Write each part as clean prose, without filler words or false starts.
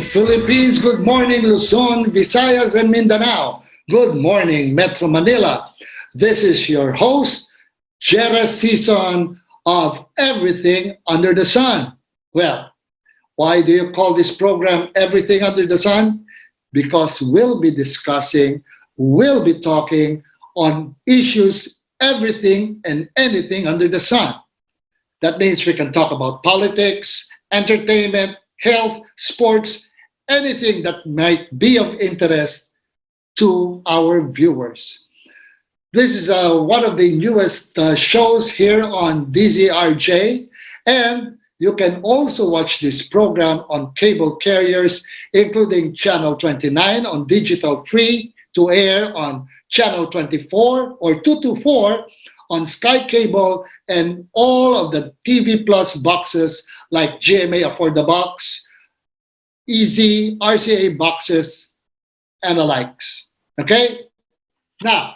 Philippines. Good morning, Luzon, Visayas, and Mindanao. Good morning, Metro Manila. This is your host, Jera Sison of Everything Under the Sun. Well, why do you call this program Everything Under the Sun? Because we'll be talking on issues, everything and anything under the sun. That means we can talk about politics, entertainment, health, sports, anything that might be of interest to our viewers. This is one of the newest shows here on DZRJ, and you can also watch this program on cable carriers, including Channel 29 on digital free to air on Channel 24 or 224 on Sky Cable, and all of the TV Plus boxes like GMA Afford the Box, Easy, RCA boxes, and the likes. Okay? Now,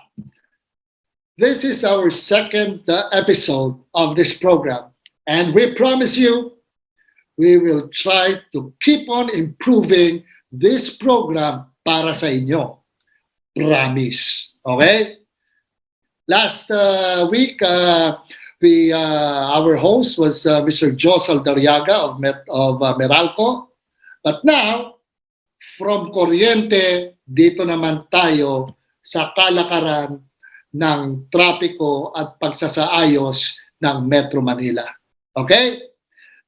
this is our second episode of this program, and we promise you we will try to keep on improving this program para sa inyo. Promise. Okay? Last week, our host was Mr. Josal Daryaga of Meralco. But now, from kuryente, dito naman tayo sa kalakaran ng trapiko at pagsasaayos ng Metro Manila. Okay?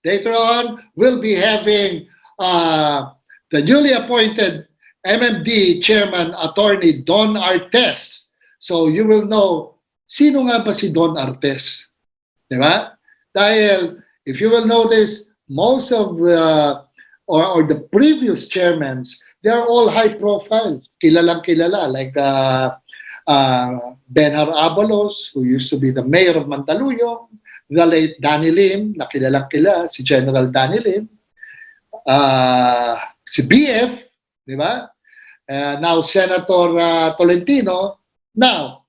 Later on, we'll be having the newly appointed MMD Chairman Attorney Don Artes. So you will know, sino nga ba si Don Artes? Diba? Dahil, if you will notice, most of or the previous chairmen, they're all high profile. Kilalang kilala. Like Benhar Abalos, who used to be the mayor of Mandaluyong, the late Danny Lim, na kilalang kilala, si General Danny Lim, si BF, di ba? Now Senator Tolentino. Now,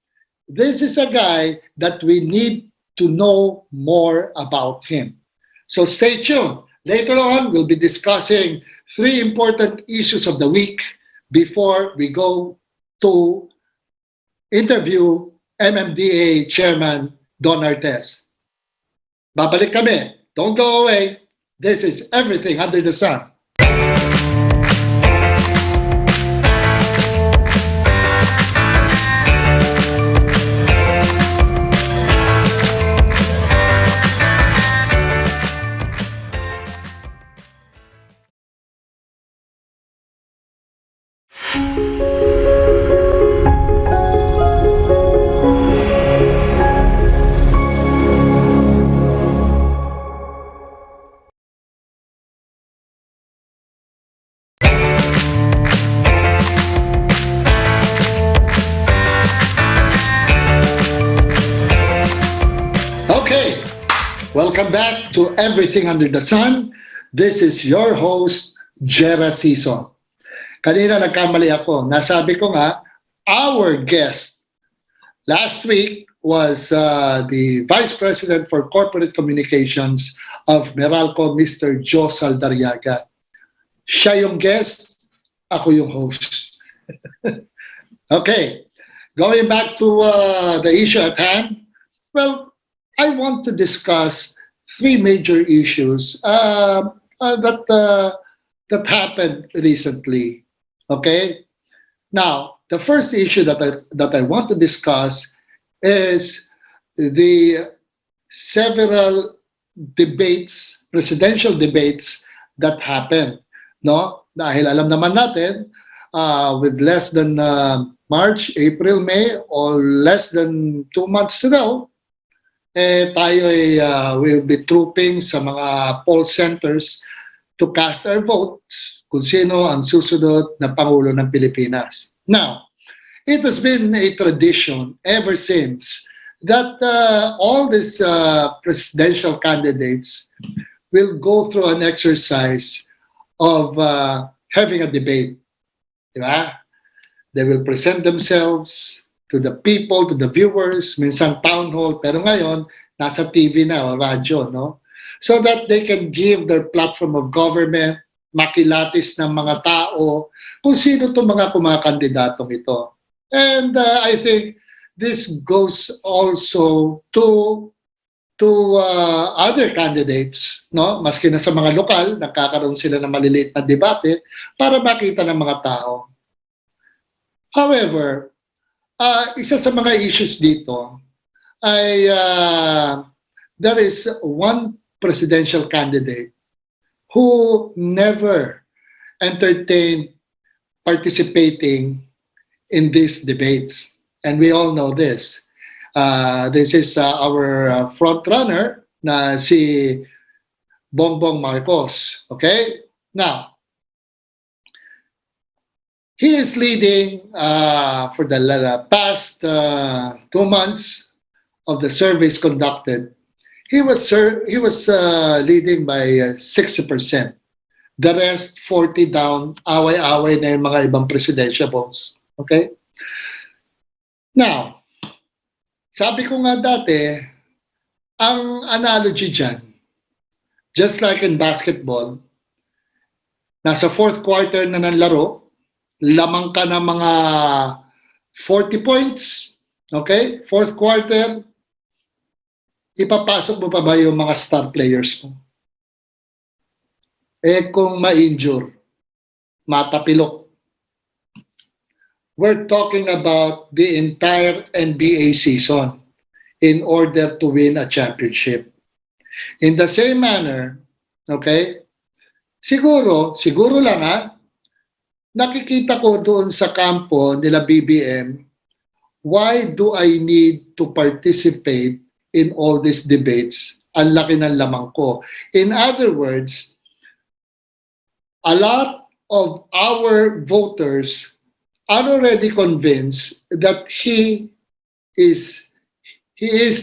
this is a guy that we need to know more about him. So stay tuned. Later on, we'll be discussing 3 important issues of the week before we go to interview MMDA Chairman Don Artes. Babalik kami. Don't go away. This is Everything Under the Sun. Welcome back to Everything Under the Sun. This is your host, Jera Sison. Kanina nagkamali ako. Nasabi ko nga, our guest last week was the Vice President for Corporate Communications of Meralco, Mr. Josal Daryaga. Siya yung guest, ako yung host. Okay, going back to the issue at hand. Well, I want to discuss 3 major issues that happened recently. Okay, now the first issue that I want to discuss is the several debates, presidential debates that happened. No, dahil alam naman natin, with less than March, April, May, or less than 2 months to go, tayo will be trooping sa mga poll centers to cast our votes kung sino ang susunod na Pangulo ng Pilipinas. Now, it has been a tradition ever since that all these presidential candidates will go through an exercise of having a debate. Diba? They will present themselves to the people, to the viewers, minsan town hall, pero ngayon, nasa TV na o radyo, no? So that they can give their platform of government, makilatis ng mga tao kung sino itong mga kumakandidatong ito. And I think this goes also to other candidates, no? Maski na sa mga lokal, nagkakaroon sila ng maliliit na debate para makita ng mga tao. However, isa sa mga issues dito ay there is one presidential candidate who never entertained participating in these debates. And we all know this. This is our front runner na si Bongbong Marcos. Okay? Now, he is leading for the past 2 months of the surveys conducted. He was leading by 60%. The rest, 40 down, away-away na yung mga ibang presidentiables. Okay? Now, sabi ko nga dati, ang analogy dyan, just like in basketball, nasa fourth quarter na ng laro, lamang ka ng mga 40 points, okay? Fourth quarter, ipapasok mo pa ba yung mga star players mo? Eh kung ma-injure, matapilok. We're talking about the entire NBA season in order to win a championship. In the same manner, okay, siguro lang nakikita ko doon sa kampo nila BBM, why do I need to participate in all these debates? Ang laki ng lamang ko. In other words, a lot of our voters are already convinced that he is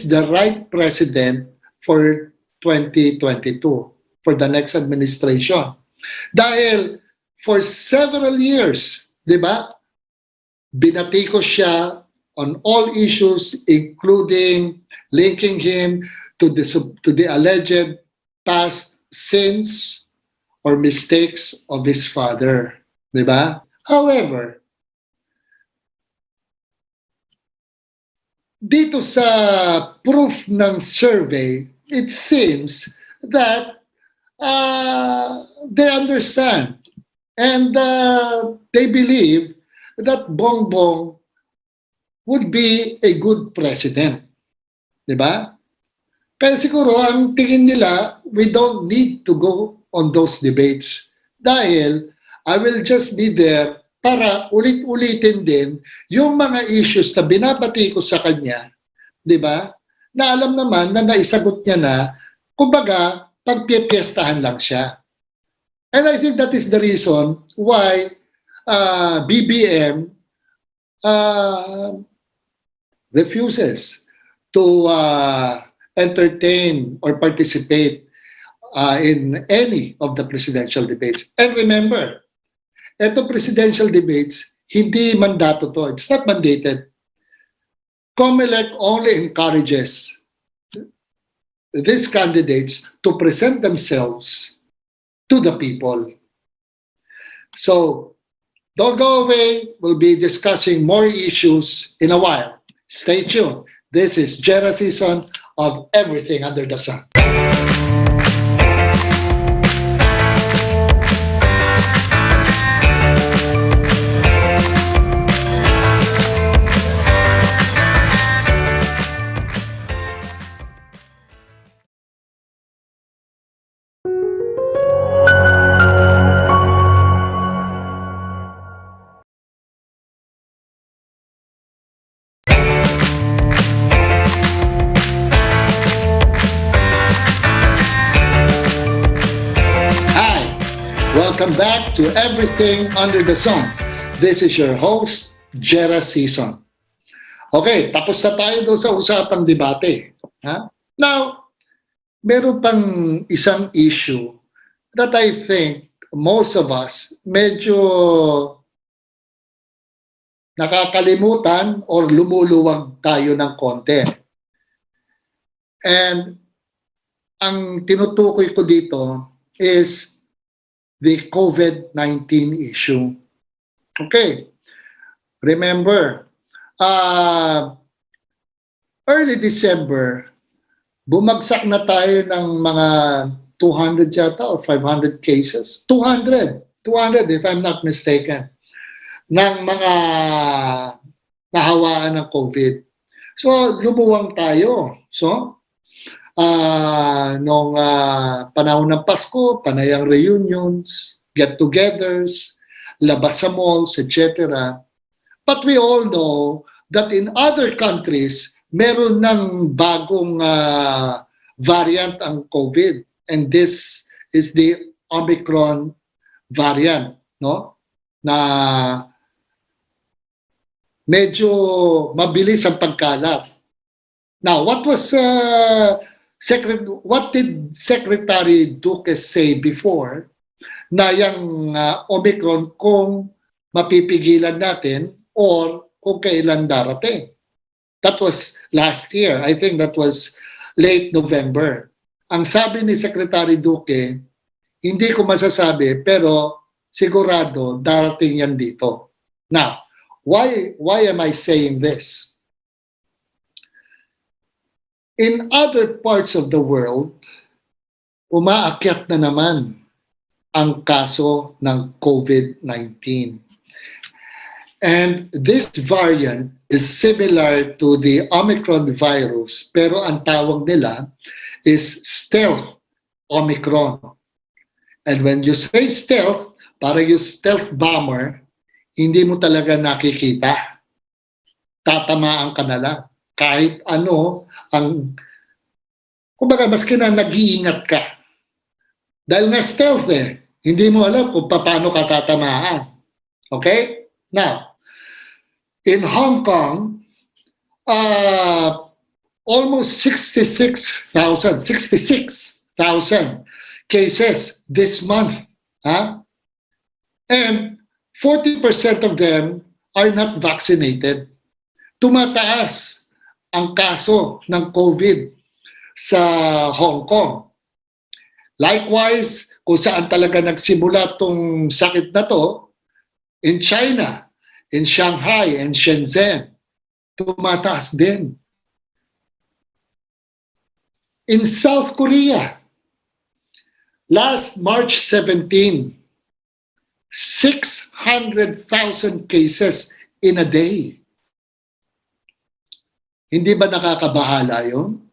the right president for 2022, for the next administration. Dahil for several years, di ba, binatikos siya on all issues, including linking him to the alleged past sins or mistakes of his father. Di ba? However, dito sa proof ng survey, it seems that they understand and they believe that Bongbong would be a good president. Diba? Kaya siguro ang tingin nila, we don't need to go on those debates dahil I will just be there para ulit-ulitin din yung mga issues na binabati ko sa kanya, di ba? Na alam naman na naisagot niya na, kumbaga, pagpipiestahan lang siya. And I think that is the reason why BBM refuses to entertain or participate in any of the presidential debates. And remember, eto presidential debates, hindi mandato to. It's not mandated. COMELEC only encourages these candidates to present themselves to the people. So, don't go away. We'll be discussing more issues in a while. Stay tuned. This is Jera Sison of Everything Under the Sun. Welcome back to Everything Under the Sun. This is your host, Jera Sison. Okay, tapos na tayo doon sa usapang debate. Ha? Now, meron pang isang issue that I think most of us medyo nakakalimutan or lumuluwag tayo ng konti. And ang tinutukoy ko dito is the COVID-19 issue. Okay, remember, uh, early December, bumagsak na tayo ng mga 200 yata or 500 cases. 200 if I'm not mistaken, ng mga nahawaan ng COVID. So, lumuwang tayo. So, nung panahon ng Pasko, panayang reunions, get-togethers, labas sa malls, etc. But we all know that in other countries, meron ng bagong variant ang COVID. And this is the Omicron variant, no? Na medyo mabilis ang pagkalat. Now, what did Secretary Duque say before na yung Omicron kung mapipigilan natin or kung kailan darating? That was last year. I think that was late November. Ang sabi ni Secretary Duque, hindi ko masasabi pero sigurado darating yan dito. Now, why am I saying this? In other parts of the world, umaakyat na naman ang kaso ng COVID-19. And this variant is similar to the Omicron virus, pero ang tawag nila is stealth Omicron. And when you say stealth, parang yung stealth bomber, hindi mo talaga nakikita. Tatamaan ka na lang. Kahit ano, kumbaga, maski na nag-iingat ka. Dahil na stealth hindi mo alam kung paano ka tatamaan. Okay? Now, in Hong Kong, almost 66,000 cases this month. And 40% of them are not vaccinated. Tumataas ang kaso ng COVID sa Hong Kong. Likewise, kung saan talaga nagsimula tong sakit na to, in China, in Shanghai, and Shenzhen, tumataas din. In South Korea, last March 17, 600,000 cases in a day. Hindi ba nakakabahala yun?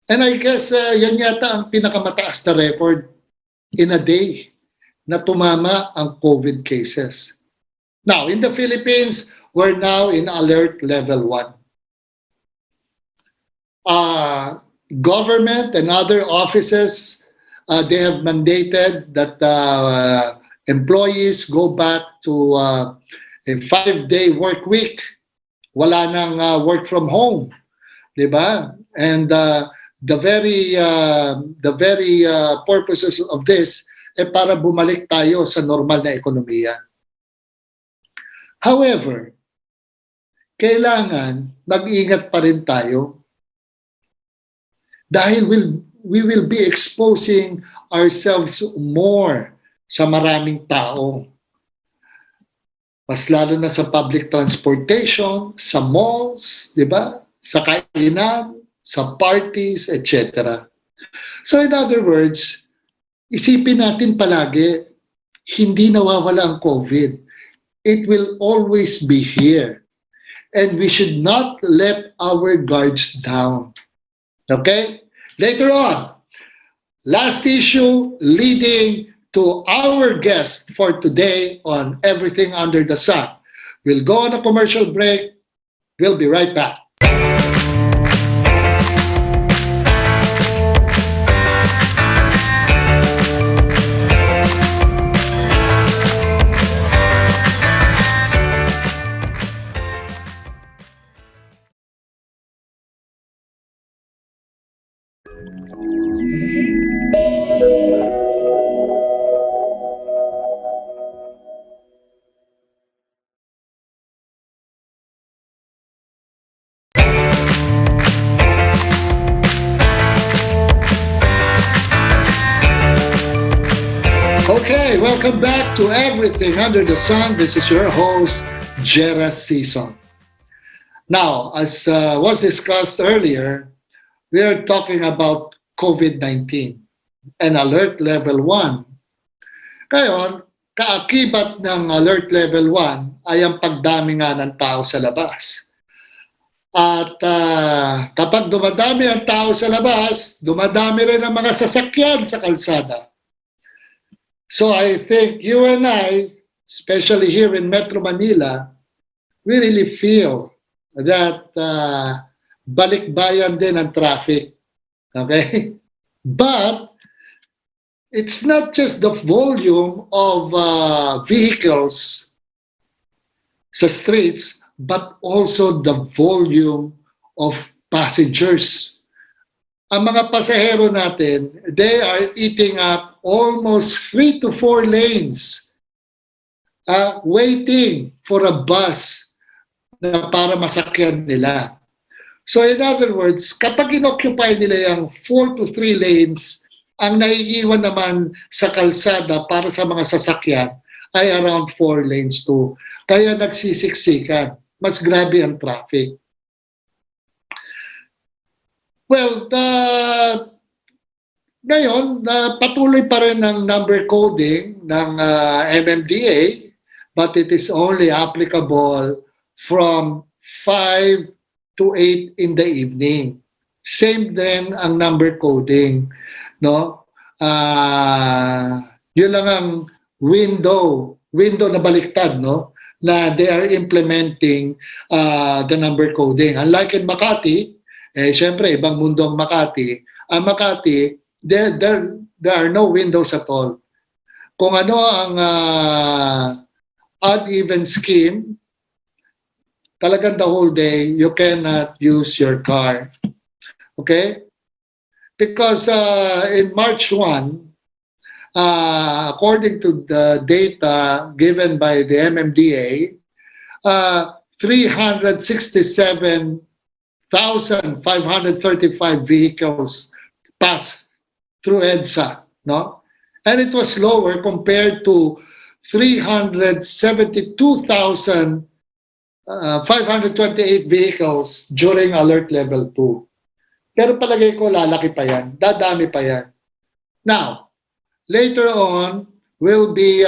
And I guess yan yata ang pinakamataas na record in a day na tumama ang COVID cases. Now, in the Philippines, we're now in alert level 1. Government and other offices, they have mandated that employees go back to a 5-day work week. Wala nang work from home, di ba? And the very purposes of this para bumalik tayo sa normal na ekonomiya. However, kailangan mag-ingat pa rin tayo dahil we will be exposing ourselves more sa maraming tao. Mas lalo na sa public transportation, sa malls, di ba? Sa kainan, sa parties, etc. So in other words, isipin natin palagi, hindi nawawala ang COVID. It will always be here. And we should not let our guards down. Okay? Later on, last issue leading to our guest for today on Everything Under the Sun. We'll go on a commercial break. We'll be right back. Okay, welcome back to Everything Under the Sun. This is your host, Jera Sison. Now, as was discussed earlier, we are talking about COVID-19 and Alert Level 1. Ngayon, kaakibat ng Alert Level 1 ay ang pagdami nga ng tao sa labas. At kapag dumadami ang tao sa labas, dumadami rin ang mga sasakyan sa kalsada. So I think you and I, especially here in Metro Manila, we really feel that balikbayan din ang traffic. Okay? But it's not just the volume of vehicles sa streets, but also the volume of passengers. Ang mga pasahero natin, they are eating up almost 3 to 4 lanes waiting for a bus na para masakyan nila. So in other words, kapag inoccupy nila yung 4 to 3 lanes, ang naiiwan naman sa kalsada para sa mga sasakyan ay around 4 lanes too. Kaya nagsisiksikan. Mas grabe ang traffic. Well, ngayon, patuloy pa rin ang number coding ng MMDA, but it is only applicable from 5 to 8 in the evening. Same din ang number coding, no? Yun lang ang window na baliktad, no? Na they are implementing the number coding. Unlike in Makati, syempre, ibang mundo ang Makati. Ang Makati, there are no windows at all. Kung ano ang odd-even scheme, talagang the whole day, you cannot use your car. Okay? Because in March 1, according to the data given by the MMDA, 367,535 vehicles passed through EDSA, no? And it was lower compared to 372,528 vehicles during Alert Level 2. Pero palagay ko lalaki pa yan, dadami pa yan. Now, later on, we'll be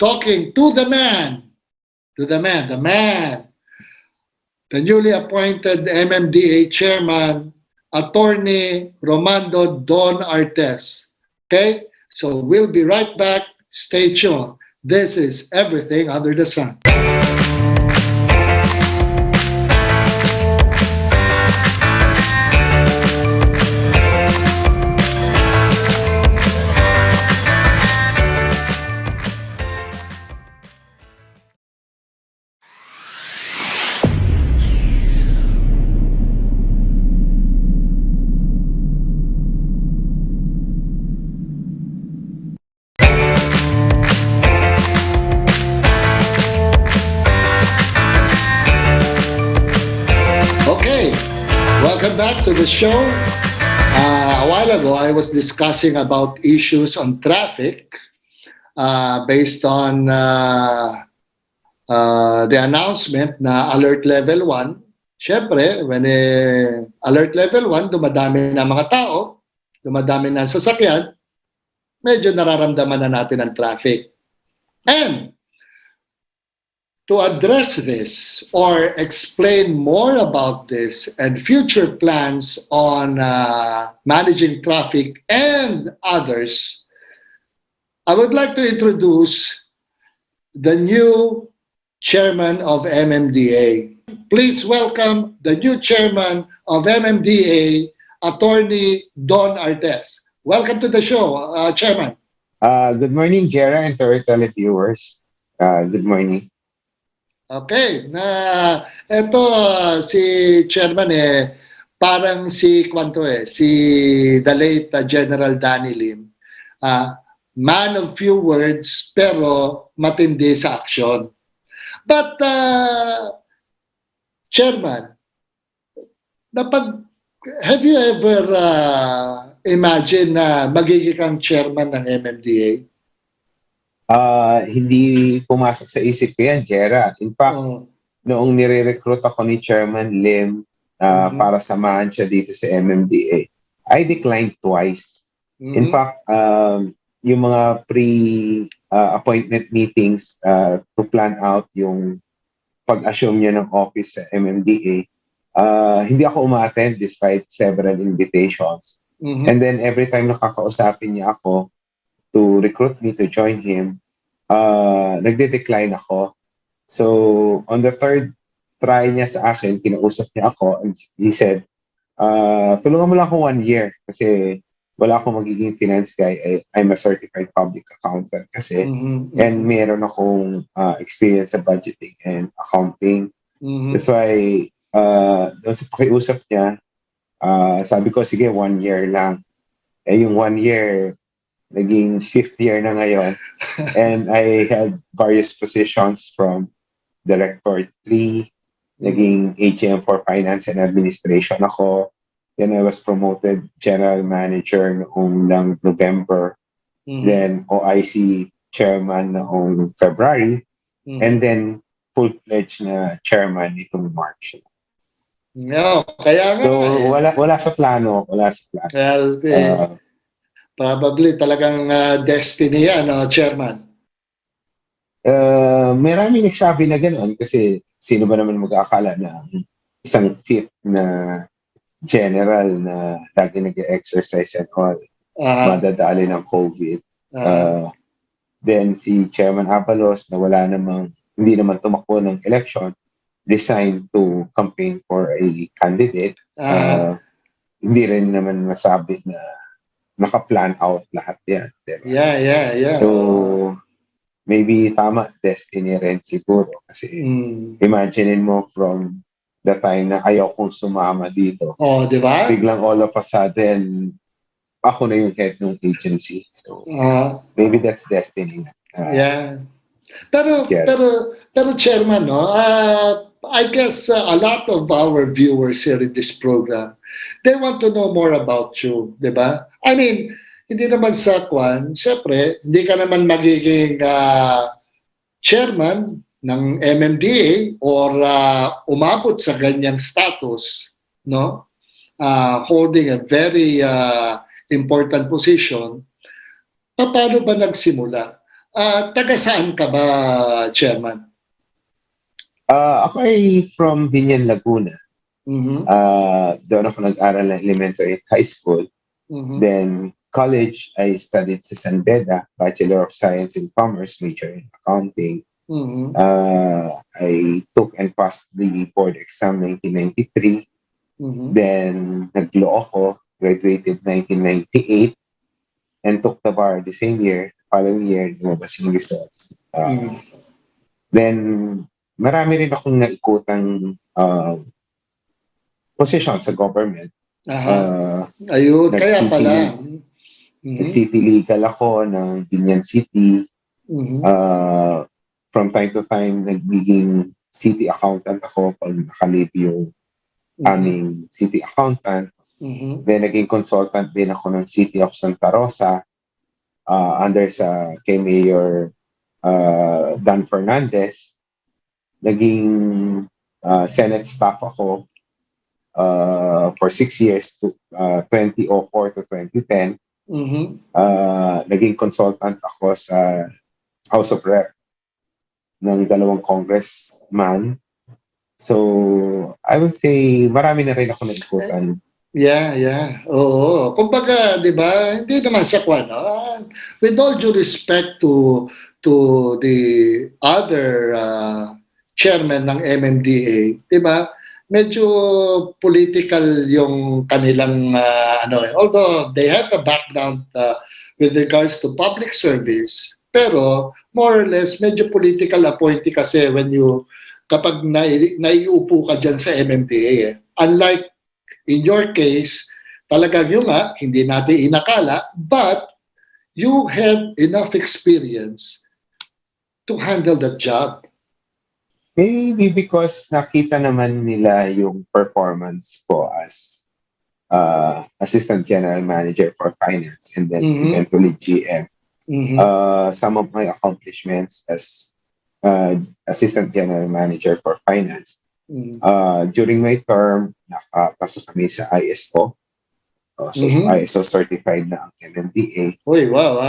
talking to the man, the newly appointed MMDA chairman, Attorney Romando Don Artes. Okay? So we'll be right back. Stay tuned. This is Everything Under the Sun. Welcome back to the show. A while ago, I was discussing about issues on traffic based on the announcement na Alert Level 1. Siyempre, when Alert Level 1, dumadami na mga tao, dumadami na sasakyan, medyo nararamdaman na natin ang traffic. And to address this or explain more about this and future plans on managing traffic and others, I would like to introduce the new chairman of MMDA. Please welcome the new chairman of MMDA, Attorney Don Artes. Welcome to the show, Chairman. Good morning, Jera, and to our televiewers. Good morning. Okay, eto si Chairman parang si the late General Danny Lim. Man of few words pero matindi sa action. But Chairman, have you ever imagine na magiging kang chairman ng MMDA? Hindi pumasok sa isip ko yan, Jera. In fact, Oh. noong nire-recruit ako ni Chairman Lim Mhm. para samahan siya dito sa MMDA, I declined twice. In Mhm. fact, yung mga pre-appointment meetings to plan out yung pag-assume niya ng office sa MMDA, hindi ako umaattend despite several invitations. Mhm. And then every time nakakausapin niya ako to recruit me to join him, nagde-decline ako. So, on the third try niya sa akin, kinausap niya ako and he said, tulungan mo lang ako 1 year kasi wala akong magiging finance guy. I'm a certified public accountant kasi Mhm. and Mhm. meron akong experience sa budgeting and accounting. That's Mhm. why, doon sa pakiusap niya, sabi ko, sige, 1 year lang. Yung 1 year, naging fifth year na ngayon. And I had various positions from Director 3, Mhm. naging AGM for Finance and Administration ako. Then I was promoted General Manager noong lang November. Mhm. Then OIC Chairman noong February. And Mhm. then full-fledged na Chairman itong March. No, kaya nga So eh. wala sa plano, wala sa plano. Well, Uh, probably talagang destiny yan, Chairman. Maraming nagsabi na gano'n kasi sino ba naman mag-aakala na isang fit na general na lagi nag-exercise and all, Ah, madadali ng COVID. ah, Uh, then si Chairman Abalos na wala namang, hindi naman tumakbo ng election, resigned to campaign for a candidate. ah, Hindi rin naman masabi na naka-plan out lahat yan. Diba? yeah, yeah, yeah. Oh. So, maybe tama, destiny rin siguro. Kasi Mm. imaginein mo from the time na ayaw kong sumama dito, Oh, di ba? biglang all of a sudden, ako na yung head ng agency. So, Ah, maybe that's destiny. yeah. Pero Jera. pero pero Chairman, no, I guess a lot of our viewers here in this program, they want to know more about you, 'di ba? I mean, hindi naman sa kwan, syempre, hindi ka naman magiging chairman ng MMDA or umabot sa ganyang status, no? Holding a very important position. Paano ba nagsimula? Taga saan ka ba, Chairman? Ako ay from Binyan, Laguna. Mhm. Doon ako nag-aral ng elementary at high school. Mhm. Then, college, I studied sa San Beda, Bachelor of Science in Commerce, major in accounting. Mhm. I took and passed the board exam 1993. Mhm. Then, nag-law ako, graduated 1998, and took the bar the same year. Following year, lumabas yung results. Mhm. Then, marami rin akong naikutang position sa government. Aha. Uh, Ayun, kaya nag-city, pala. Mhm. nag-city legal ako ng Binyan City. Mhm. Uh, from time to time, nagiging city accountant ako pag nakalip yung Mhm. aming city accountant. Mhm. Then, naging consultant din ako ng City of Santa Rosa under sa kay Mayor Dan Fernandez. Naging Senate staff ako for 6 years to 2004 to 2010. Mhm. Naging consultant ako sa House of Rep ng dalawang congressman. So, I would say marami na rin ako naikutan. Yeah, yeah. Oo. Kumbaga, 'di ba? Hindi naman sa kwan, no? With all due respect to the other chairman ng MMDA, 'di ba? Medyo political yung kanilang ano eh. Although they have a background with regards to public service, pero more or less medyo political appointee kasi when you kapag naiupo ka diyan sa MMDA eh. Unlike in your case, talagang yun nga, hindi natin inakala, but you have enough experience to handle the job. Maybe because nakita naman nila yung performance ko as Assistant General Manager for Finance and then Mhm. eventually GM. some of my accomplishments as Assistant General Manager for Finance. During my term, nakapasok kami sa ISO. So, ISO certified na ang MMDA. Uy, wow.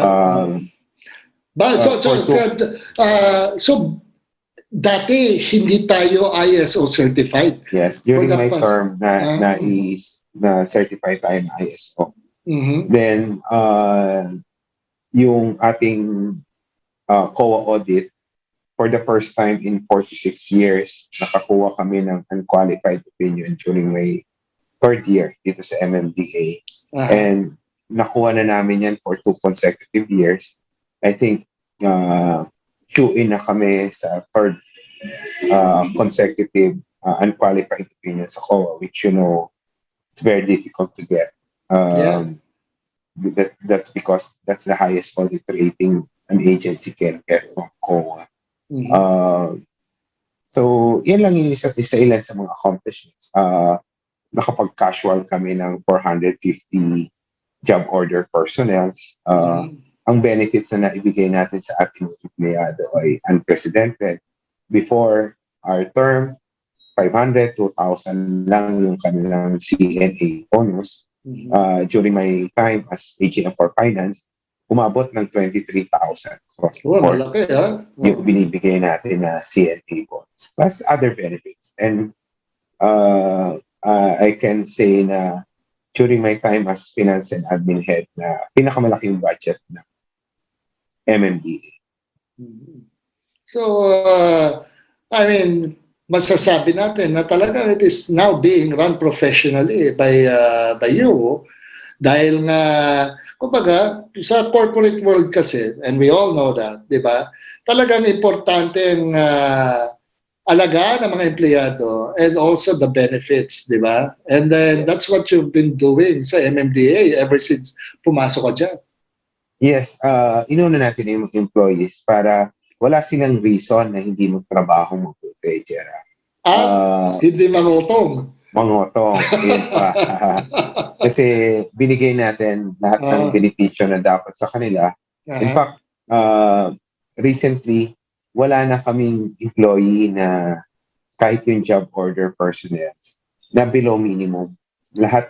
So, dati hindi tayo ISO certified. Yes, during my term na certified tayo na ISO. Then, yung ating COA audit, for the first time in 46 years, nakakuha kami ng unqualified opinion during my third year dito sa MMDA. And nakuha na namin yan for 2 consecutive years. I think in na kami sa third consecutive unqualified opinion sa COA, which it's very difficult to get. That's because that's the highest audit rating an agency can get from COA. So, yan lang yung isa ilan sa mga accomplishments. Nakapag-casual kami ng 450 job order personnel. Ang benefits na naibigay natin sa ating empleyado ay unprecedented. Before our term, 500, 2,000 lang yung kanilang CNA bonus. During my time as AGM for Finance, umabot ng 23,000 across the board. Malaki, yung binibigay natin na CNA bonus. Plus other benefits. And I can say na during my time as finance and admin head na pinakamalaking budget ng MMDA. So, I mean, masasabi natin na talaga it is now being run professionally by you. Dahil nga, kumbaga, sa corporate world kasi, and we all know that, di ba? Talagang importante ang alagaan ng mga empleyado and also the benefits, di ba? And then that's what you've been doing sa MMDA ever since pumasok ka dyan. Yes, inuna natin yung employees para wala silang reason na hindi magtrabaho mabuti, Jera. Hindi mangutong. Mangutong. Kasi binigay natin lahat ng benepisyo na dapat sa kanila. In fact, recently, wala na kaming employee na kahit yung job order personnel na below minimum. Lahat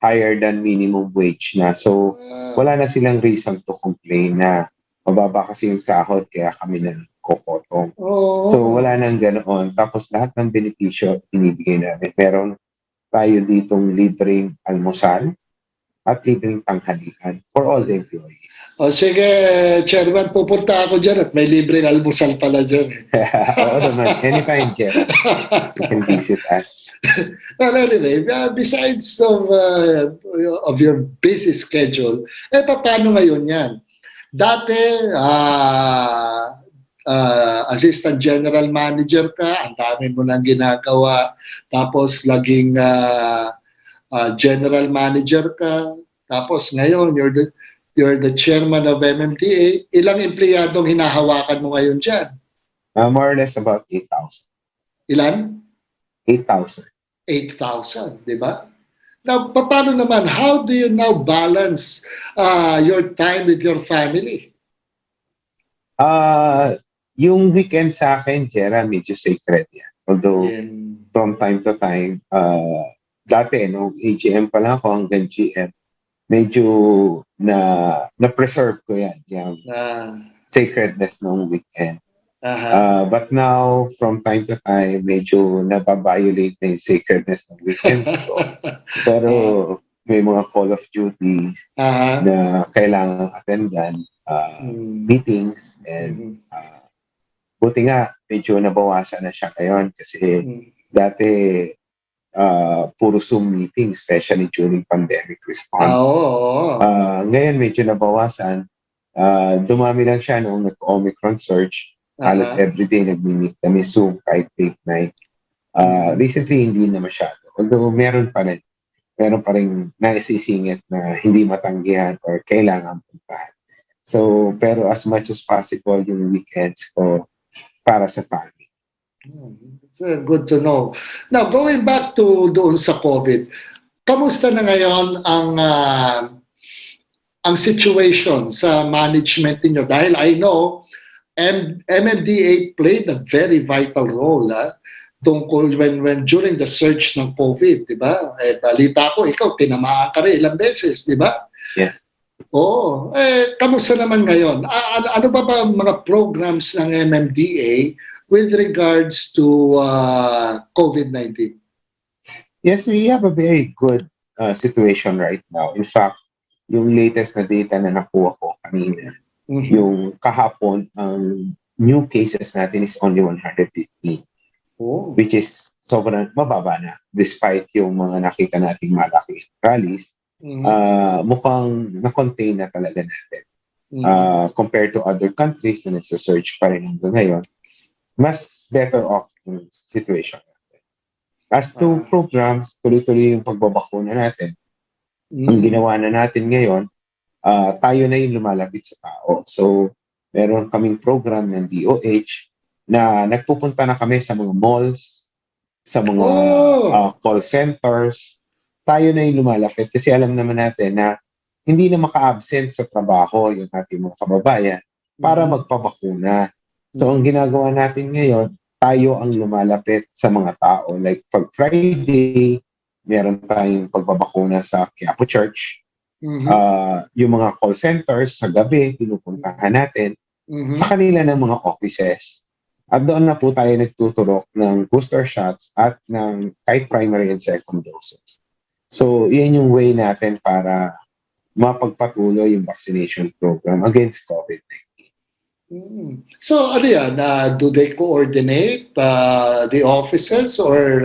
higher than minimum wage na. So, wala na silang reason to complain na mababa kasi yung sahod kaya kami na kokotong. So, wala nang ganoon. Tapos lahat ng benepisyo binibigay namin. Meron tayo ditong libreng almusal at libreng tanghalian for all the employees. Sige, Chairman, pupunta ako dyan at may libreng almusal pala dyan. Oo naman. Anytime, Jera. You can visit us. Well, anyway, besides of your busy schedule, paano ngayon yan? Dati, assistant general manager ka, ang dami mo nang ginagawa, tapos laging general manager ka, tapos ngayon you're the chairman of MMDA. Ilang empleyadong hinahawakan mo ngayon dyan? More or less about 8,000. Ilan? 8,000. 8,000, di ba? Now, paano naman, how do you now balance your time with your family? Yung weekend sa akin, Jera, medyo sacred yan. Although, from time to time, dati, nung AGM pa lang ako hanggang GM, medyo na-preserve ko yan, yung sacredness ng weekend. But now, from time to time, medyo nababiolate na yung sacredness ng weekend ko. Pero may mga call of duty na kailangan attendan, meetings, and buti nga, medyo nabawasan na siya ngayon kasi dati puro Zoom meeting, especially during pandemic response. Ngayon medyo nabawasan. Dumami lang siya nung nag-Omicron surge. Halos everyday nag-meet kami Zoom kahit late night. Recently, hindi na masyado. Although meron pa rin naisisingit na hindi matanggihan or kailangan puntahan. So, pero as much as possible yung weekends ko para sa family. It's good to know. Now, going back to doon sa COVID, kamusta na ngayon ang situation sa management niyo? Dahil I know MMDA played a very vital role tungkol when during the surge ng COVID, di ba? Balita ko, ikaw, tinamaan ka rin ilang beses, di ba? Yeah. Oo. Kamusta naman ngayon? Ano ba ang mga programs ng MMDA with regards to COVID-19? Yes, we have a very good situation right now. In fact, yung latest na data na nakuha ko kanina, yung kahapon, ang new cases natin is only 115, which is sobrang mababa na despite yung mga nakita nating malaki rallies. Mukhang na-contain na talaga natin. Compared to other countries na nagsa-surge pa rin hanggang ngayon, mas better off yung situation natin. As to programs, tuloy-tuloy yung pagbabakuna natin. Ang ginawa na natin ngayon, tayo na yung lumalapit sa tao. So, meron kaming program ng DOH na nagpupunta na kami sa mga malls, sa mga call centers. Tayo na yung lumalapit kasi alam naman natin na hindi na maka-absent sa trabaho yung ating mga kababayan para magpabakuna. So, ang ginagawa natin ngayon, tayo ang lumalapit sa mga tao. Like, pag Friday, meron tayong pagbabakuna sa Quiapo Church. Yung mga call centers sa gabi, pinupuntahan natin sa kanila ng mga offices. At doon na po tayo nagtuturok ng booster shots at ng kahit primary and second doses. So, yan yung way natin para mapagpatuloy yung vaccination program against COVID-19. So, ano yan? Do they coordinate the offices or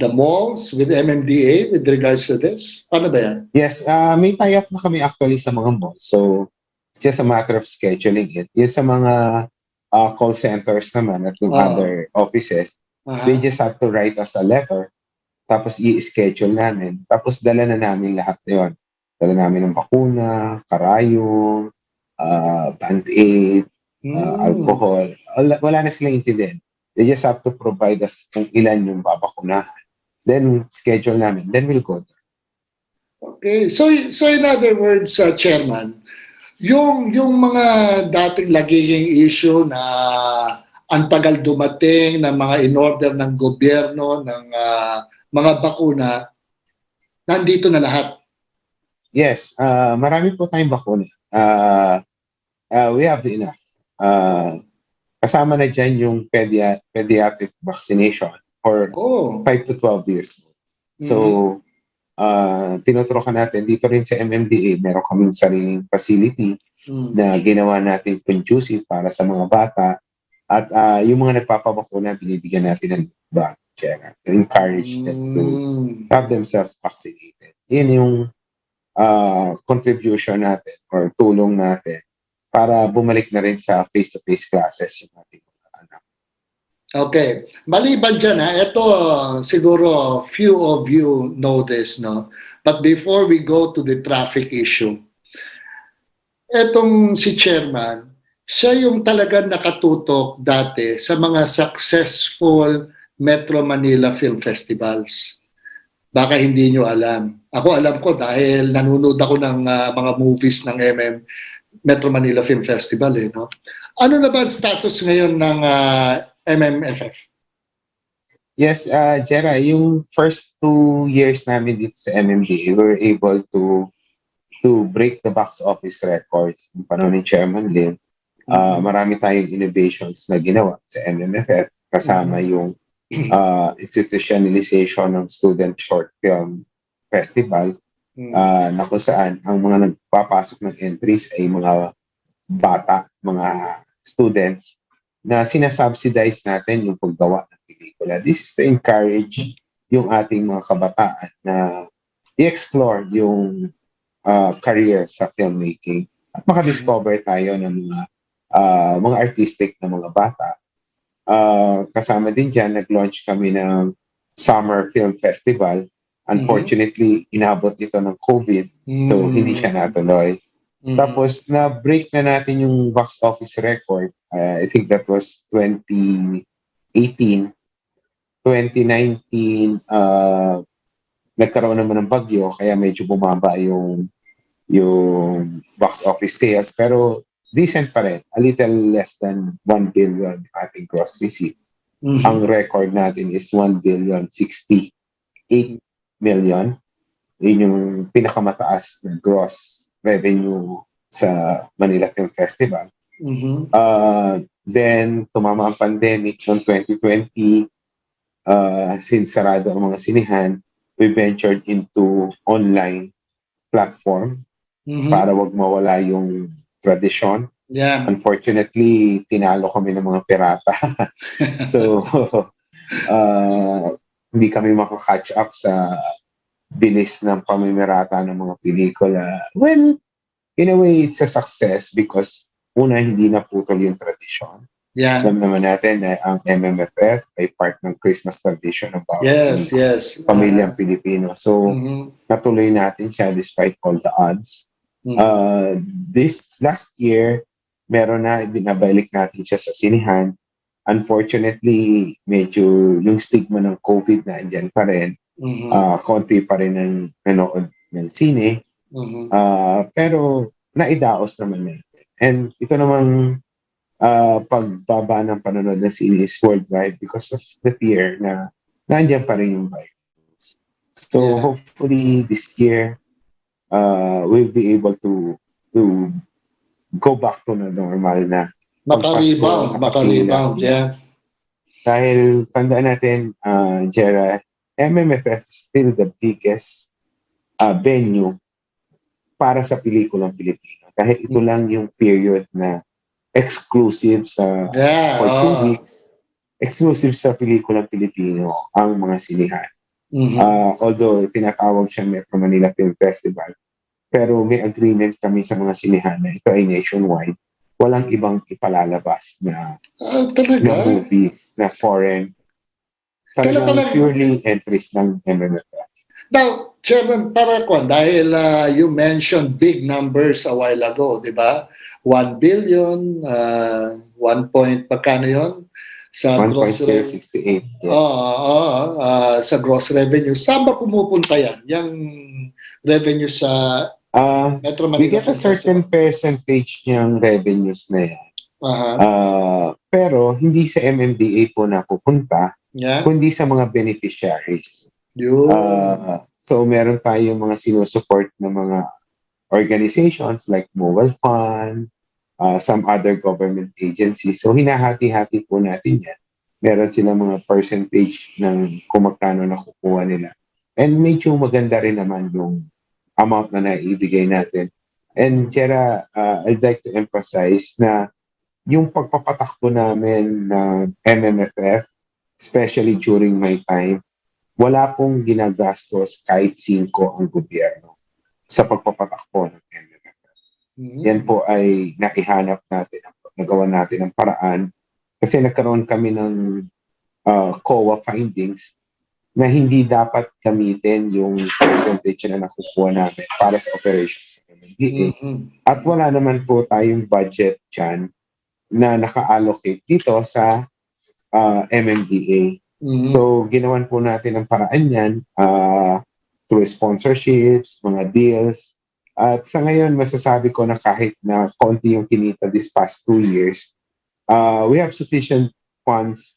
the malls with MMDA with regards to this? Paano ba yan? Yes, may tie-up na kami actually sa mga malls. So, it's just a matter of scheduling it. Yung sa mga call centers naman at yung other offices, they just have to write us a letter, tapos i-schedule namin. Tapos dala na namin lahat yun. Dala namin ng bakuna, karayong, band-aid, alcohol. Wala na silang intindihan. They just have to provide us kung ilan yung babakunahan. Then, schedule namin. Then, we'll go there. Okay. So in other words, Chairman, yung mga dating laging issue na ang tagal dumating ng mga in-order ng gobyerno, ng mga bakuna, nandito na lahat. Yes. Marami po tayong bakuna. We have enough. Kasama na dyan yung pediatric vaccination for 5 to 12 years old. So, tinuturokan natin dito rin sa MMDA, meron kaming sariling facility na ginawa natin conducive para sa mga bata at yung mga nagpapabakuna, binibigyan natin ng bag, Jera, to encourage them to have themselves vaccinated. Yun yung contribution natin or tulong natin para bumalik na rin sa face-to-face classes yung ating mga anak. Okay. Maliban dyan, ito siguro few of you know this, no? But before we go to the traffic issue, etong si Chairman, siya yung talagang nakatutok dati sa mga successful Metro Manila Film Festivals. Baka hindi nyo alam. Ako alam ko dahil nanonood ako ng mga movies ng Metro Manila Film Festival. No? Ano na ba ang status ngayon ng MMFF? Yes, Jera, yung first 2 years namin dito sa MMDA, we were able to break the box office records ng panahon ni Chairman Lim. Marami tayong innovations na ginawa sa MMFF, kasama yung institutionalization ng Student Short Film Festival, na kung saan ang mga nagpapasok ng entries ay mga bata, mga students, na sinasubsidize natin yung paggawa ng pelikula. This is to encourage yung ating mga kabataan na i-explore yung career sa filmmaking at makadiscover tayo ng mga artistic na mga bata. Kasama din dyan, nag-launch kami ng Summer Film Festival. Unfortunately, inabot ito ng COVID, so hindi siya natuloy. Tapos, na-break na natin yung box office record. I think that was 2018. 2019, nagkaroon naman ng bagyo, kaya medyo bumaba yung yung box office sales, pero decent pa rin. A little less than 1 billion ating gross receipts. Ang Mhm. record natin is 1,068,000,000. Yun yung pinakamataas na gross revenue sa Manila Film Festival. Mhm. Then, tumama ang pandemic noong 2020. Since sarado ang mga sinihan, we ventured into online platform para Mhm. wag mawala yung tradisyon. Yeah. Unfortunately, tinalo kami ng mga pirata. So, hindi kami makakatch up sa bilis ng pamimirata ng mga pelikula. Well, in a way, it's a success because una, hindi naputol yung tradisyon. Yeah. Alam naman natin na ang MMFF ay part ng Christmas tradition ng bawat Yes, yes. pamilyang Pilipino. So, Mhm. natuloy natin siya despite all the odds. Mhm. This last year, meron na, binabalik natin siya sa sinihan. Unfortunately, medyo yung stigma ng COVID na andyan pa rin. Mhm. Konti pa rin ang nanood ng sine. Mhm. Pero naidaos naman natin. And ito namang pagbaba ng panonood ng sine is worldwide because of the fear na nandiyan pa rin yung virus. So Yeah. hopefully this year, we'll be able to go back to na normal na pag Pasko, Maka-rebound, nakapila. maka-rebound. Yeah. Yeah. Dahil tandaan natin, Jera, MMFF is still the biggest venue para sa pelikulang Pilipino. Dahil ito lang yung period na exclusive Yeah. for 2 weeks, Oh. exclusive sa pelikulang Pilipino ang mga sinihan. Mhm. Although tinatawag siya Metro Manila Film Festival, pero may agreement kami sa mga sinihan na ito ay nationwide. Walang ibang ipalalabas na Talaga? movies, na foreign. Talagang Kailan purely entries ng MMFF. Now, Chairman, para ko, dahil you mentioned big numbers a while ago, di ba? 1 billion, 1 point, pagkano yun? Sa gross revenue. 1.068, yes. Sa gross revenue. Saan ba pumupunta yan? Yung revenue sa Metro We Manila get a Film certain Festival? percentage ng revenues na yan. Uh-huh. Pero hindi sa MMDA po napupunta, Yeah. kundi sa mga beneficiaries. Yun. So meron tayong mga sinusupport na mga organizations like Mobile Fund, some other government agencies. So hinahati-hati po natin yan. Meron silang mga percentage ng kung magkano nakukuha nila. And medyo maganda rin naman yung amount na naibigay natin. And Jera, I'd like to emphasize na yung pagpapatakbo namin ng MMFF, especially during my time, wala pong ginagastos kahit 5 ang gobyerno sa pagpapatakbo ng MMFF. Yan po ay naihanap natin, nagawa natin ng paraan kasi nagkaroon kami ng COA findings na hindi dapat gamitin yung percentage na nakukuha namin para sa operations ng MMDA. At wala naman po tayong budget dyan na naka-allocate dito sa MMDA. So, ginawan po natin ang paraan yan through sponsorships, mga deals. At sa ngayon, masasabi ko na kahit na konti yung kinita this past 2 years, we have sufficient funds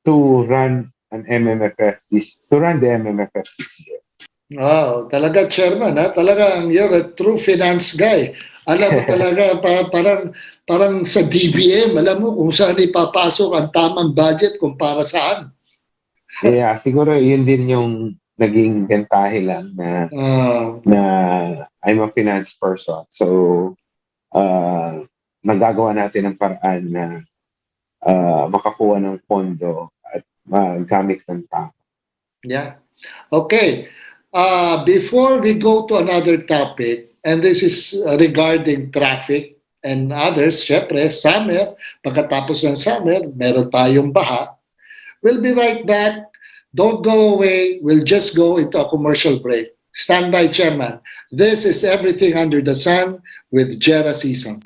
to run the MMFF this year. Wow, talaga Chairman, ha? Talagang you're a true finance guy. Alam mo talaga, parang sa DBM, alam mo kung saan ipapasok ang tamang budget kung para saan. Yeah, siguro yun din yung naging bentahe lang na I'm a finance person. So, nagagawa natin ang paraan na makakuha ng pondo at magamit ng tao. Yeah. Okay. Before we go to another topic, and this is regarding traffic and others, syempre, summer, pagkatapos ng summer, meron tayong baha. We'll be right back. Don't go away. We'll just go into a commercial break. Stand by, Chairman. This is Everything Under the Sun with Jera Sison.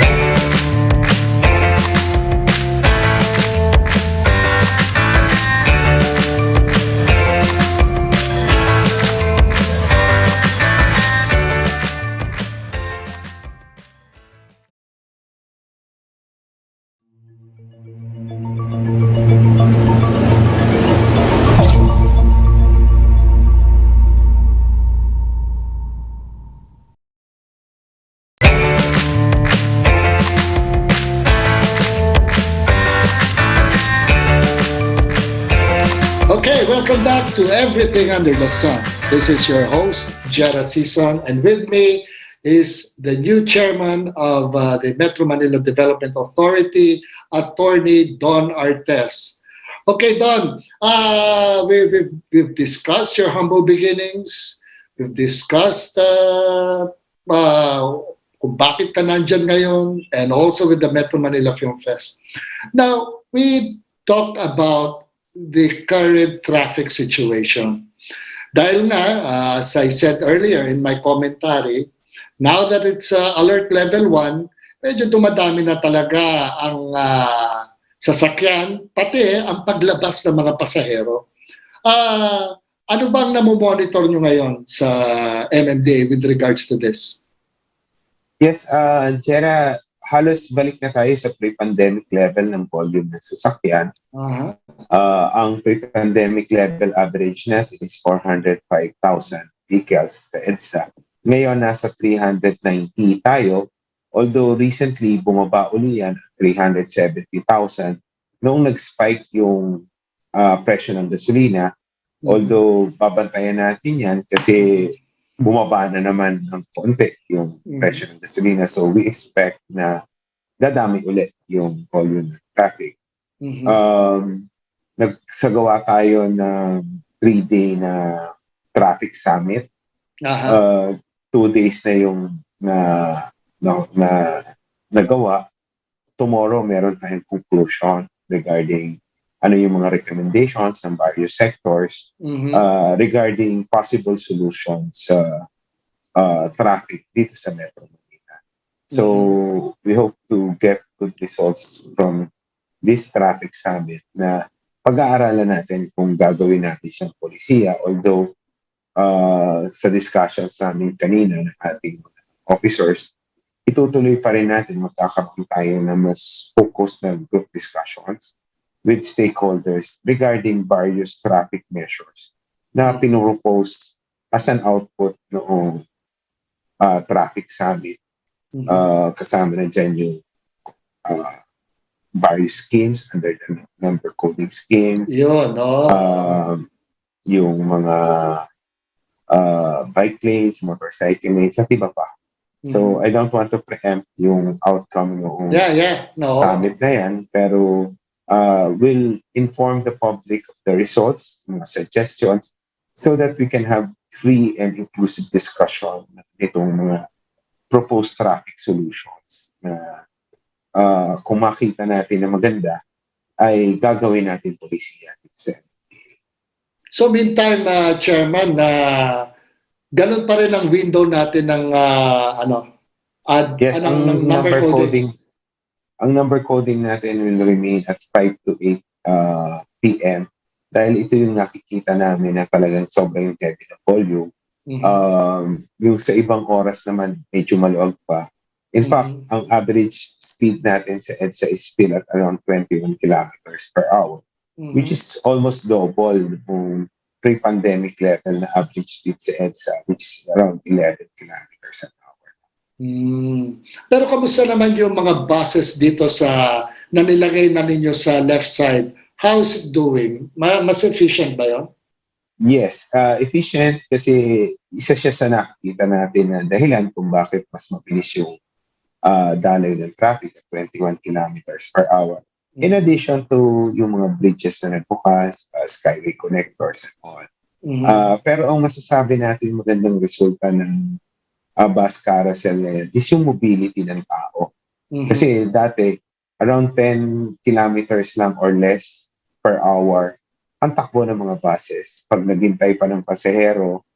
Welcome back to Everything Under the Sun. This is your host, Jera Sison, and with me is the new chairman of the Metro Manila Development Authority, Attorney Don Artes. Okay, Don, we've discussed your humble beginnings. We've discussed kung bakit ka nandyan ngayon, and also with the Metro Manila Film Fest. Now, we talked about the current traffic situation. Dahil nga, as I said earlier in my commentary, now that it's alert level 1, medyo dumadami na talaga ang sasakyan, pati ang paglabas ng mga pasahero. Ano bang namomonitor nyo ngayon sa MMDA with regards to this? Yes, Jera, halos balik na tayo sa pre-pandemic level ng volume ng sasakyan. Ang pre-pandemic level average natin is 405,000 vehicles sa EDSA. Ngayon, nasa 390 tayo. Although recently, bumaba uli yan, 370,000. Noong nag-spike yung presyo ng gasolina, although babantayan natin yan kasi bumaba na naman ng konti yung presyo ng gasolina. So we expect na dadami ulit yung volume ng traffic. Nagsagawa tayo ng 3-day na traffic summit. 2 days na yung nagawa. Tomorrow, meron tayong conclusion regarding ano yung mga recommendations ng various sectors regarding possible solutions sa traffic dito sa Metro Manila. So, we hope to get good results from this traffic summit na pag-aaralan natin kung gagawin natin siyang polisiya. Although, sa discussions namin kanina ng ating officers, itutuloy pa rin natin, magkakaroon tayo na mas focused na group discussions with stakeholders regarding various traffic measures na pinropose as an output noong traffic summit. Kasama na dyan yung various schemes under the number coding scheme. Yun, no? Yung mga bike lanes, motorcycle lanes, at iba pa. So, I don't want to preempt yung outcome noong summit na yan, pero will inform the public of the results, mga suggestions, so that we can have free and inclusive discussion nitong mga proposed traffic solutions na kung makita natin na maganda, ay gagawin natin polisiya dito sa MMDA. So meantime, Chairman, ganun pa rin ang window natin ng yes, ang number coding. Ang number coding natin will remain at 5 to 8 p.m. dahil ito yung nakikita namin na talagang sobrang heavy na volume. Yung sa ibang oras naman, medyo maluwag pa. In fact, ang average speed natin sa EDSA is still at around 21 kilometers per hour, which is almost double ng pre-pandemic level na average speed sa EDSA, which is around 11 kilometers an hour. Pero kamusta naman yung mga buses dito sa nanilagay na ninyo sa left side? How's it doing? Mas efficient ba yun? Yes, efficient kasi isa siya sa nakikita natin na dahilan kung bakit mas mabilis yung daloy ng traffic at 21 kilometers per hour. In addition to yung mga bridges na nagbukas, skyway connectors and all. Pero ang masasabi natin magandang resulta ng bus carousel na yan is yung mobility ng tao. Kasi dati, around 10 kilometers lang or less per hour ang takbo ng mga buses. Pag naghintay pa ng pasahero,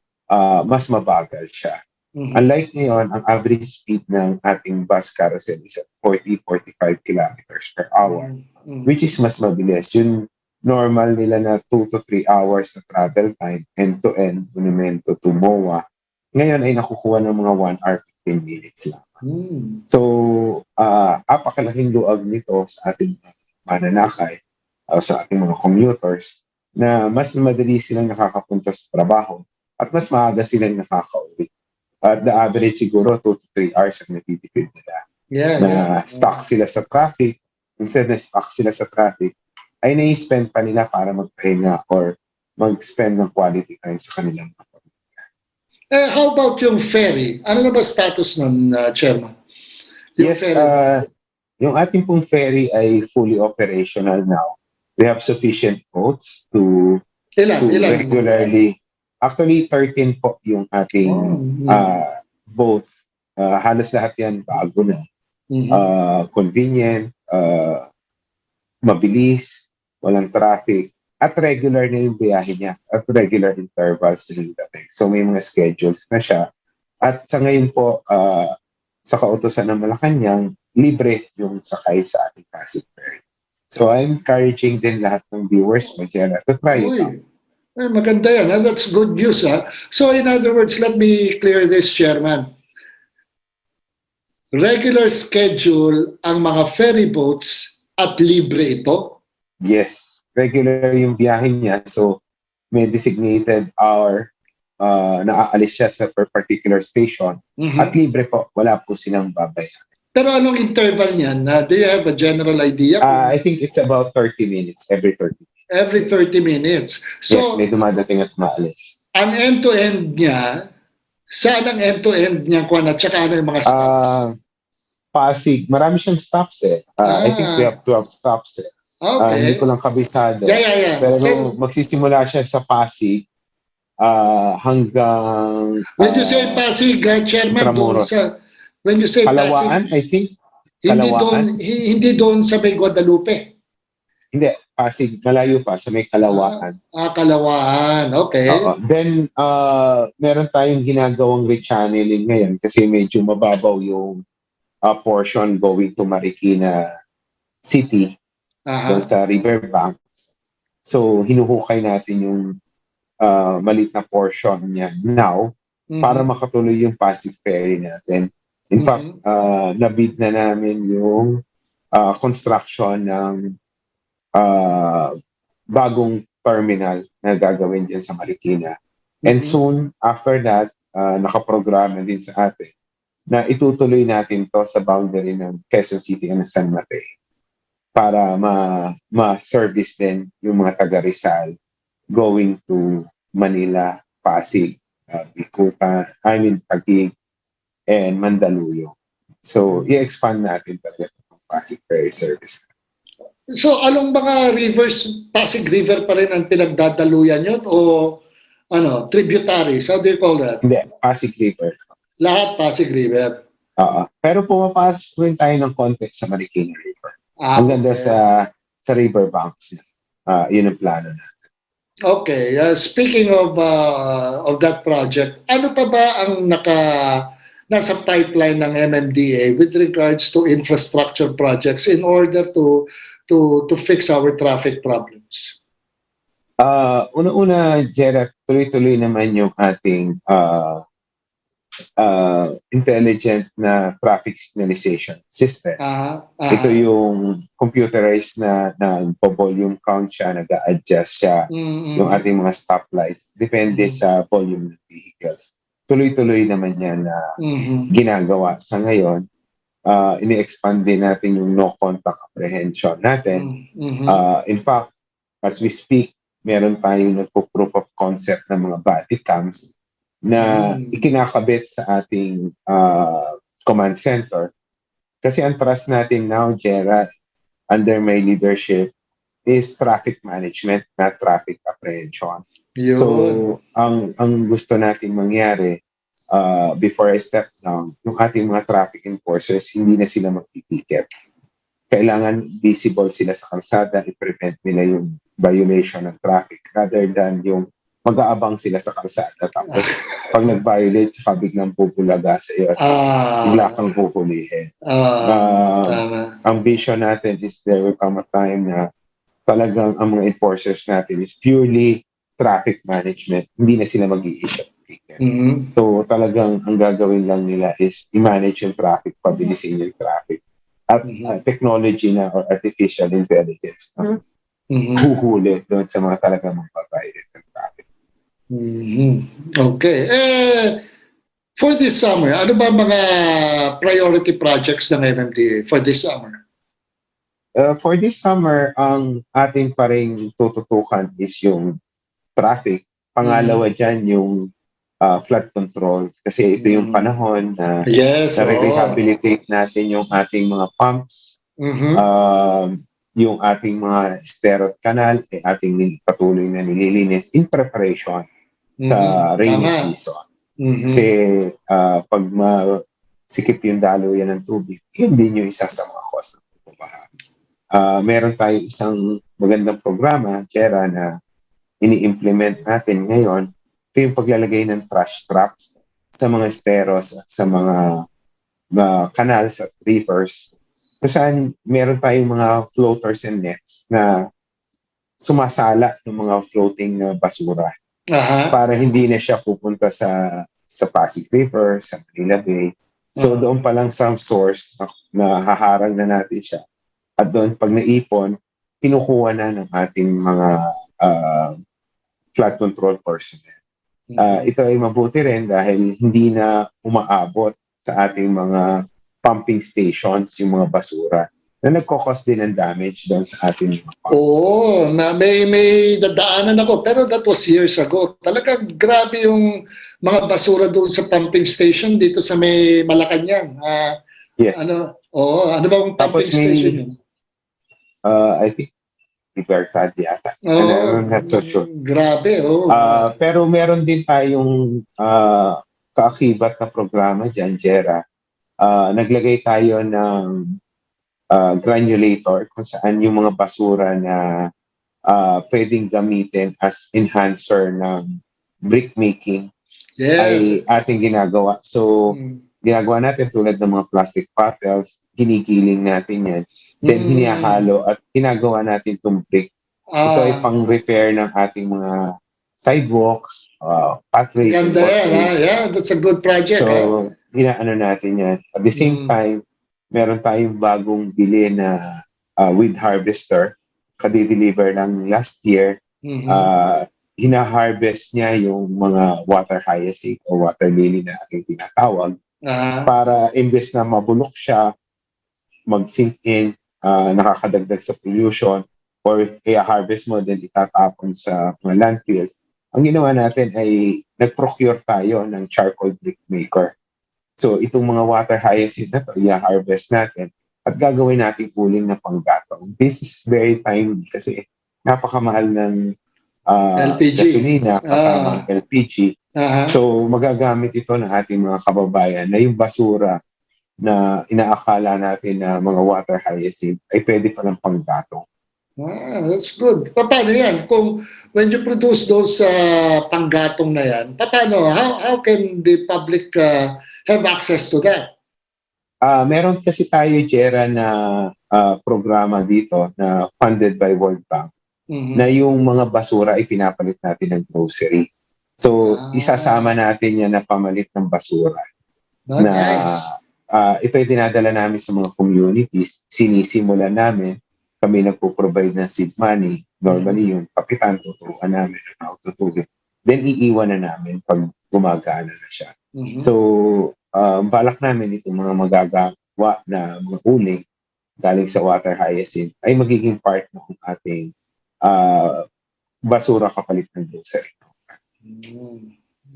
mas mabagal siya. Unlike ngayon, ang average speed ng ating bus carousel is at 40-45 kilometers per hour, which is mas mabilis. Yung normal nila na 2 to 3 hours na travel time, end-to-end, monumento to MOA, ngayon ay nakukuha ng mga 1 hour 15 minutes lang. So, apakalaking luag nito sa ating mananakay, sa ating mga commuters, na mas madali silang nakakapunta sa trabaho at mas maaga silang nakakauwi. At the average siguro 2 to 3 hours ang natitipid nila. Stuck sila sa traffic. Instead na stuck sila sa traffic, ay nai-spend pa nila para magpahinga or mag-spend ng quality time sa kanilang mga pamilya. How about yung ferry? Ano na ba status nun, Chairman? Yung Yes, ferry. yung ating pong ferry ay fully operational now. We have sufficient boats to Ilan? regularly. Actually, 13 po yung ating boats. Halos lahat yan bago na. Convenient, mabilis, walang traffic, at regular na yung biyahe niya, at regular intervals na yung dating. So may mga schedules na siya. At sa ngayon po, sa kautosan ng Malacanang, libre yung sakay sa ating Pasig Ferry. So I'm encouraging din lahat ng viewers mo, Jera, to try it out. Maganda yan. That's good news. So in other words, let me clear this, Chairman. Regular schedule ang mga ferry boats at libre ito? Yes. Regular yung biyahe niya. So may designated hour na aalis siya sa particular station. At libre po. Wala po silang babayaran. Pero anong interval niyan? Do you have a general idea? I think it's about 30 minutes, every 30 minutes. Every 30 minutes. So, yes, may dumadating at maalis. Ang end-to-end niya, saan ang end-to-end niya kung at saka ano yung mga stops? Pasig, marami siyang stops eh. I think we have 12 stops eh. Okay. Hindi ko lang kabisado. Yeah. Pero magsisimula siya sa Pasig hanggang... when you say Pasig, Chairman, doon sa... When you say Kalawaan, Pasig, I think. Kalawaan. Hindi doon sa may Guadalupe. Hindi, Pasig, malayo pa sa may Kalawaan. Kalawaan, okay. Then, meron tayong ginagawang rechanneling ngayon kasi medyo mababaw yung portion going to Marikina City doon sa riverbanks. So, hinuhukay natin yung maliit na portion niya now para makatuloy yung Pasig Ferry natin. In fact, nabid na namin yung construction ng bagong terminal na gagawin dyan sa Marikina. And soon, after that, nakaprograma din sa atin na itutuloy natin to sa boundary ng Quezon City and San Mateo para ma-service din yung mga taga Rizal going to Manila, Pasig, Bikutan, Taguig, and Mandaluyong. So, i-expand natin talaga yung Pasig Ferry service. So, anong mga rivers, Pasig River pa rin ang pinagdadaluyan yun o tributaries? How do you call that? Hindi, Pasig River. Lahat Pasig River? Pero pumapasok rin tayo ng konti sa Marikina River. Hanggang doon sa riverbanks. Yun ang plano natin. Okay. Speaking of that project, ano pa ba ang nasa pipeline ng MMDA with regards to infrastructure projects in order to fix our traffic problems? Una-una, Jera, tuloy-tuloy naman yung ating intelligent na traffic signalization system. Ito yung computerized na volume count siya, nag-a-adjust siya yung ating mga stoplights. Depende sa volume ng vehicles. Tuloy-tuloy naman yan na ginagawa. Sa ngayon, ini-expand din natin yung no-contact apprehension natin. In fact, as we speak, meron tayong nagpo-proof of concept ng mga body cams na ikinakabit sa ating command center. Kasi ang trust natin now, Jera, under my leadership, is traffic management, not traffic apprehension. Yun. So, ang gusto natin mangyari, before I step down, yung ating mga traffic enforcers, hindi na sila magtitiket. Kailangan visible sila sa kalsada, i-prevent nila yung violation ng traffic rather than yung mag-aabang sila sa kalsada. Tapos, pag nag-violate, saka biglang pupulaga sa iyo at bigla kang pupulihin. Ang vision natin is there will come a time na talagang ang mga enforcers natin is purely traffic management. Hindi na sila mag-i-issue ng ticket. So, talagang ang gagawin lang nila is i-manage yung traffic, pabilisin yung traffic. At technology na or artificial intelligence na huhuli doon sa mga talagang magbabayad ng traffic. Okay. For this summer, ano ba mga priority projects ng MMDA for this summer? For this summer, ang ating paring tututukan is yung traffic. Pangalawa dyan yung flood control. Kasi ito yung panahon na Yes, nare-rehabilitate natin yung ating mga pumps, yung ating mga sterot canal, ating patuloy na nililinis in preparation sa rainy season. Kasi pag sikip yung daluyan ng tubig, yun din yung isa sa mga cause ng pagbabaha. Meron tayo isang magandang programa, Jera, na ini-implement natin ngayon. Ito yung paglalagay ng trash traps sa mga steros at sa mga canals at rivers. Kung saan meron tayong mga floaters and nets na sumasala ng mga floating na basura para hindi na siya pupunta sa Pasig River, sa Manila Bay. So doon pa lang sa source na haharang na natin siya. At doon pag naipon, kinukuha na ng ating mga flood control personnel. Ito ay mabuti rin dahil hindi na umaabot sa ating mga pumping stations yung mga basura na nagkakos din ng damage doon sa ating mga pumps. Oo, may dadaanan ako pero that was years ago. Talagang grabe yung mga basura doon sa pumping station dito sa may Malacanang. Yes. Ano bang pumping Tapos station yun? I think Libertad yata. I'm not so sure. Grabe, pero meron din tayong kaakibat na programa dyan, Jera. Naglagay tayo ng granulator kung saan yung mga basura na pwedeng gamitin as enhancer ng brick making ay ating ginagawa. So, ginagawa natin tulad ng mga plastic bottles, ginigiling natin yan. Then hinihalo at ginagawa natin itong brick. Ito ay pang-repair ng ating mga sidewalks, pathways. Ganda yan, yeah, that's a good project. So, hinaano natin yan. At the same time, meron tayong bagong bili na weed harvester. Kadi-deliver lang last year. Hina-harvest niya yung mga water hyacinth o water lily na ating tinatawag para imbes na mabulok siya, mag-sink in, nakakadagdag sa pollution, or i-harvest mo then itatapon sa mga landfills. Ang ginawa natin ay nag-procure tayo ng charcoal brick maker. So itong mga water hyacinth na to, i-harvest natin at gagawin natin uling na panggatong. This is very timely kasi napakamahal ng LPG. gasolina kasama ng LPG. So magagamit ito ng ating mga kababayan na yung basura na inaakala natin na mga water hyacinth ay pwede palang panggatong. That's good. Paano yan? When you produce those panggatong na yan, paano? How can the public have access to that? Meron kasi tayo, Jera, na programa dito na funded by World Bank na yung mga basura ay pinapalit natin ng grocery. So, isasama natin yan na pamalit ng basura. Nice. Ito ay dinadala namin sa mga communities. Sinisimulan namin. Kami nagpo-provide ng seed money. Normally, yung kapitan, tuturuan namin ang tutulog. Then, iiwan na namin pag gumagana na siya. So, balak namin itong mga magagawa na mga uling galing sa water hyacinth ay magiging part ng ating basura kapalit ng grocery.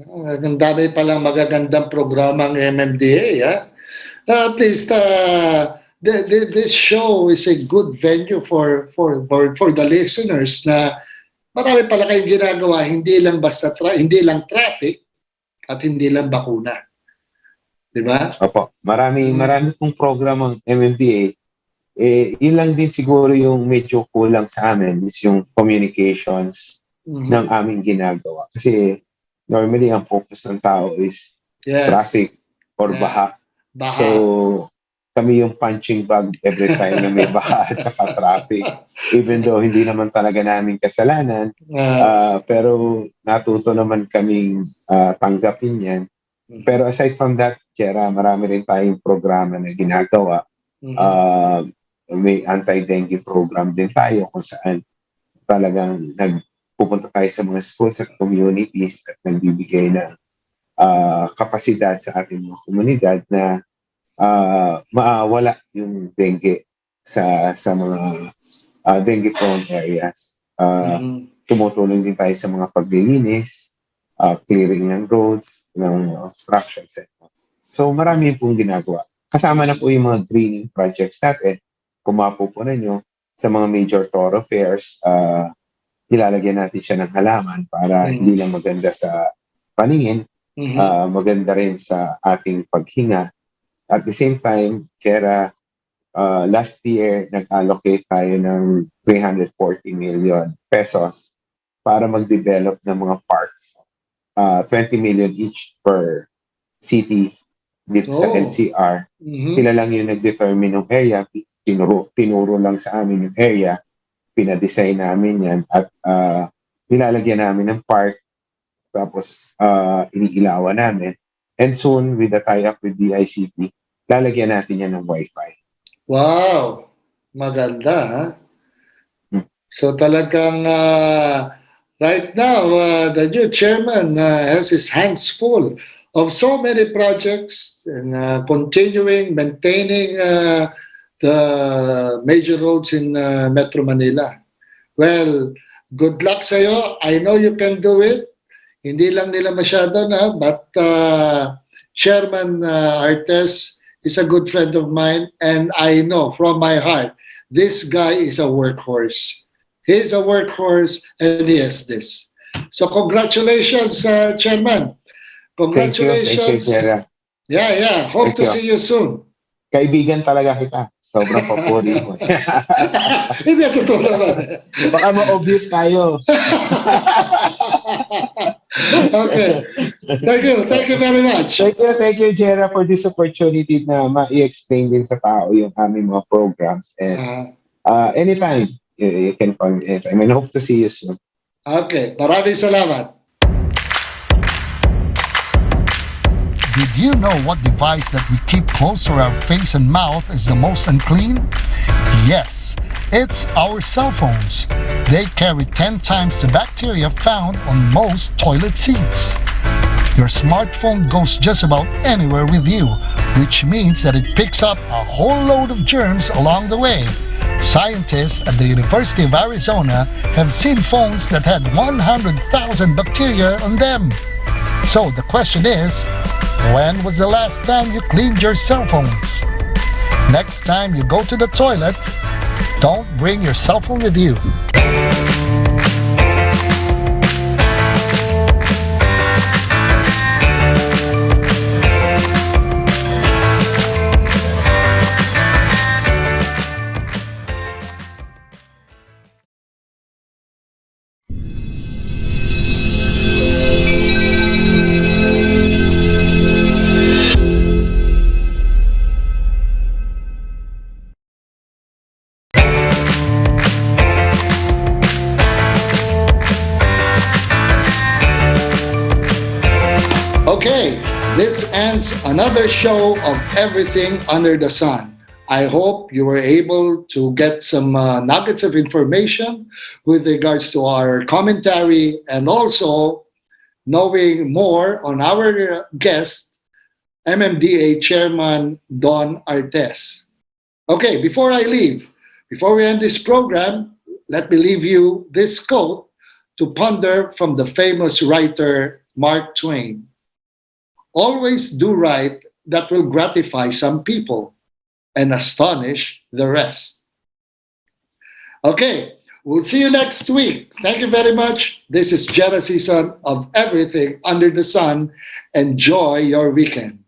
Ang dami palang magagandang programa ng MMDA. At least this show is a good venue for the listeners na marami pala kayong ginagawa, hindi lang basta hindi lang traffic at hindi lang bakuna. Di ba? Opo. Marami pong program ang MMDA. Yun lang din siguro yung medyo kulang sa amin is yung communications ng aming ginagawa. Kasi normally ang focus ng tao is traffic or baha. So kami yung punching bag every time na may baha at saka traffic. Even though hindi naman talaga namin kasalanan, pero natuto naman kaming tanggapin yan. Pero aside from that, Jera, marami rin tayong programa na ginagawa. May anti-dengue program din tayo kung saan talagang nagpupunta tayo sa mga schools at communities at nagbibigay ng kapasidad sa ating mga komunidad na maawala yung dengue sa mga dengue prone areas. tumutulong din tayo sa mga paglilinis, clearing ng roads, ng obstructions. So marami pong ginagawa. Kasama na po yung mga greening projects natin. Kung mapupunan nyo, sa mga major thoroughfares, ilalagyan natin siya ng halaman para hindi lang maganda sa paningin, maganda rin sa ating paghinga. At the same time, Jera, last year, nag-allocate tayo ng 340 million pesos para mag-develop ng mga parks. 20 million each per city dito sa NCR. Sila lang yung nag-determine ng area. Tinuro lang sa amin yung area. Pinadesign namin yan at nilalagyan namin ng park. Tapos iniilawan namin. And soon, with the tie-up with DICT, lalagyan natin yan ng Wi-Fi. Wow! Maganda, ha? So talagang right now, the new chairman has his hands full of so many projects and continuing, maintaining the major roads in Metro Manila. Well, good luck sa'yo. I know you can do it. Hindi lang nila masyado na, but Chairman Artes is a good friend of mine, and I know from my heart, this guy is a workhorse. He's a workhorse, and he has this. So congratulations, Chairman. Congratulations. Thank you, Jera. Yeah. Hope to see you soon. Kaibigan talaga kita. Sobrang papuri mo. Hindi, totoo naman. Baka ma-obvious tayo. Okay. Thank you very much. Thank you, Jera, for this opportunity na ma-i-explain din sa tao yung aming mga programs. And anytime, you can call me anytime. And hope to see you soon. Okay. Maraming salamat. Did you know what device that we keep close to our face and mouth is the most unclean? Yes, it's our cell phones. They carry 10 times the bacteria found on most toilet seats. Your smartphone goes just about anywhere with you, which means that it picks up a whole load of germs along the way. Scientists at the University of Arizona have seen phones that had 100,000 bacteria on them. So the question is, when was the last time you cleaned your cell phones? Next time you go to the toilet, don't bring your cell phone with you. Okay, this ends another show of Everything Under the Sun. I hope you were able to get some nuggets of information with regards to our commentary and also knowing more on our guest, MMDA Chairman Don Artes. Okay, before I leave, before we end this program, let me leave you this quote to ponder from the famous writer Mark Twain. Always do right that will gratify some people and astonish the rest. Okay, we'll see you next week. Thank you very much. This is Jera Sison of Everything Under the Sun. Enjoy your weekend.